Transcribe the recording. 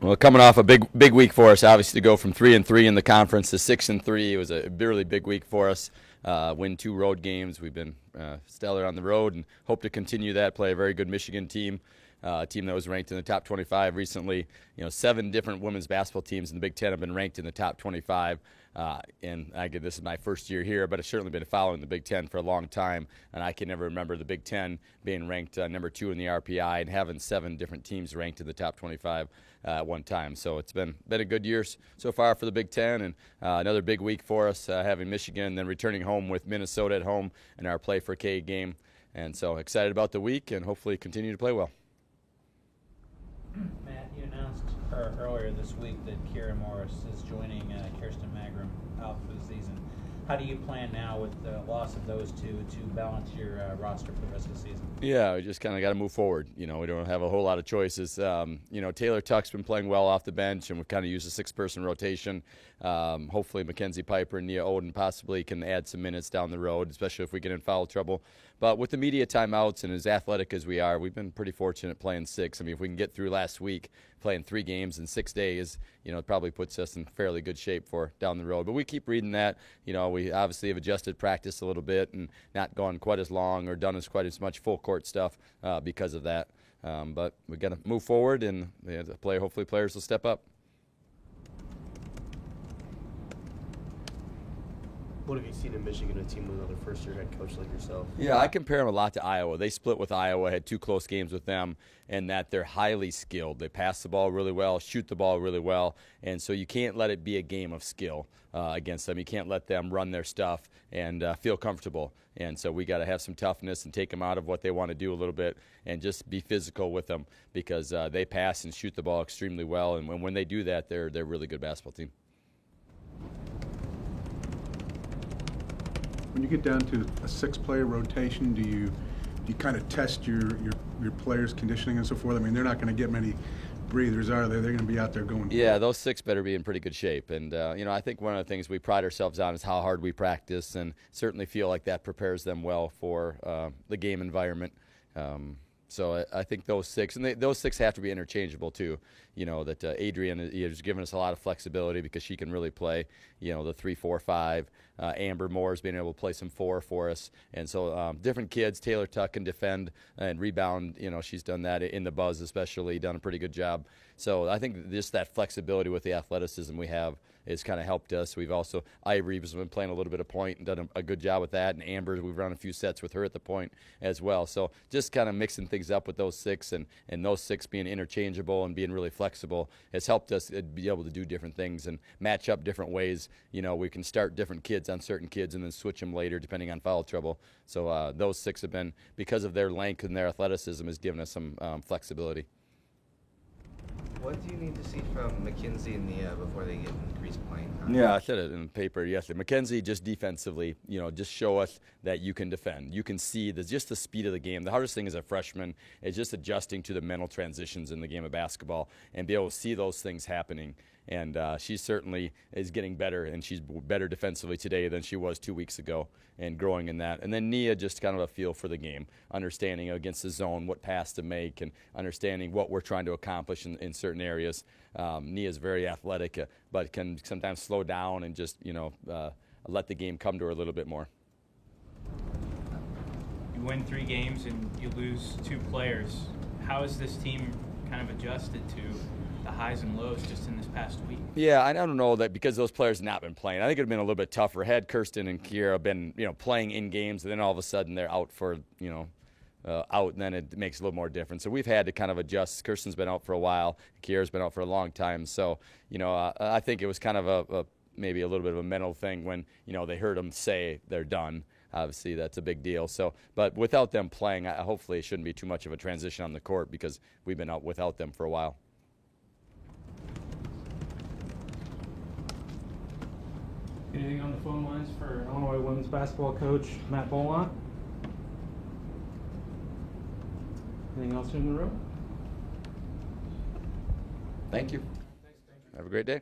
Well, coming off a big week for us, obviously to go from 3-3 in the conference to 6-3, it was a really big week for us. Win 2 road games. We've been stellar on the road and hope to continue that. Play a very good Michigan team, a team that was ranked in the top 25 recently. 7 different women's basketball teams in the Big Ten have been ranked in the top 25. And this is my first year here, but I've certainly been following the Big Ten for a long time, and I can never remember the Big Ten being ranked number 2 in the RPI and having 7 different teams ranked in the top 25 at one time. So it's been a good year so far for the Big Ten, and another big week for us, having Michigan and then returning home with Minnesota at home in our Play for K game. And so excited about the week and hopefully continue to play well. Matt, you announced earlier this week that Kira Morris is joining Kirsten Magrum out for the season. How do you plan now with the loss of those two to balance your roster for the rest of the season? Yeah, we just kind of got to move forward. We don't have a whole lot of choices. Taylor Tuck's been playing well off the bench, and we've kind of used a 6-person rotation. Hopefully Mackenzie Piper and Nia Oden possibly can add some minutes down the road, especially if we get in foul trouble. But with the media timeouts and as athletic as we are, we've been pretty fortunate playing 6. I mean, if we can get through last week playing 3 games in 6 days, it probably puts us in fairly good shape for down the road. But we keep reading that. We obviously have adjusted practice a little bit and not gone quite as long or done quite as much full court stuff because of that. But we've got to move forward, and hopefully players will step up. What have you seen in Michigan, a team with another first-year head coach like yourself? Yeah, I compare them a lot to Iowa. They split with Iowa, had 2 close games with them, and that they're highly skilled. They pass the ball really well, shoot the ball really well, and so you can't let it be a game of skill against them. You can't let them run their stuff and feel comfortable. And so we got to have some toughness and take them out of what they want to do a little bit and just be physical with them because they pass and shoot the ball extremely well, and when they do that, they're a really good basketball team. When you get down to a 6-player rotation, do you kind of test your players' conditioning and so forth? I mean, they're not going to get many breathers, are they? They're going to be out there going. Yeah, those 6 better be in pretty good shape. And, I think one of the things we pride ourselves on is how hard we practice, and certainly feel like that prepares them well for the game environment. So I think those 6, and those 6 have to be interchangeable too. That Adrian has given us a lot of flexibility because she can really play, the 3, 4, 5. Amber Moore's been able to play some 4 for us. And so different kids. Taylor Tuck can defend and rebound. She's done that in the buzz especially, done a pretty good job. So I think just that flexibility with the athleticism we have has kind of helped us. We've also, Ivory has been playing a little bit of point and done a good job with that. And Amber, we've run a few sets with her at the point as well. So just kind of mixing things up with those 6 and those 6 being interchangeable and being really flexible has helped us be able to do different things and match up different ways. We can start different kids on certain kids and then switch them later depending on foul trouble. So those 6 have been, because of their length and their athleticism, has given us some flexibility. What do you need to see from Mackenzie and Nia before they get increased playing time? Yeah, I said it in the paper yesterday. Mackenzie, just defensively, just show us that you can defend. You can see just the speed of the game. The hardest thing as a freshman is just adjusting to the mental transitions in the game of basketball and be able to see those things happening. And she certainly is getting better, and she's better defensively today than she was 2 weeks ago and growing in that. And then Nia, just kind of a feel for the game, understanding against the zone what pass to make and understanding what we're trying to accomplish in certain areas. Nia's very athletic, but can sometimes slow down and just, let the game come to her a little bit more. You win 3 games and you lose 2 players. How has this team kind of adjusted to the highs and lows just in this past week? Yeah, I don't know that because those players have not been playing. I think it would have been a little bit tougher had Kirsten and Kira been, playing in games, and then all of a sudden they're out for, out, and then it makes a little more difference. So we've had to kind of adjust. Kirsten's been out for a while. Kira's been out for a long time. So, I think it was kind of maybe a little bit of a mental thing when, they heard them say they're done. Obviously, that's a big deal. So, but without them playing, hopefully it shouldn't be too much of a transition on the court because we've been out without them for a while. Anything on the phone lines for Illinois women's basketball coach Matt Bolant? Anything else in the room? Thank you. Have a great day.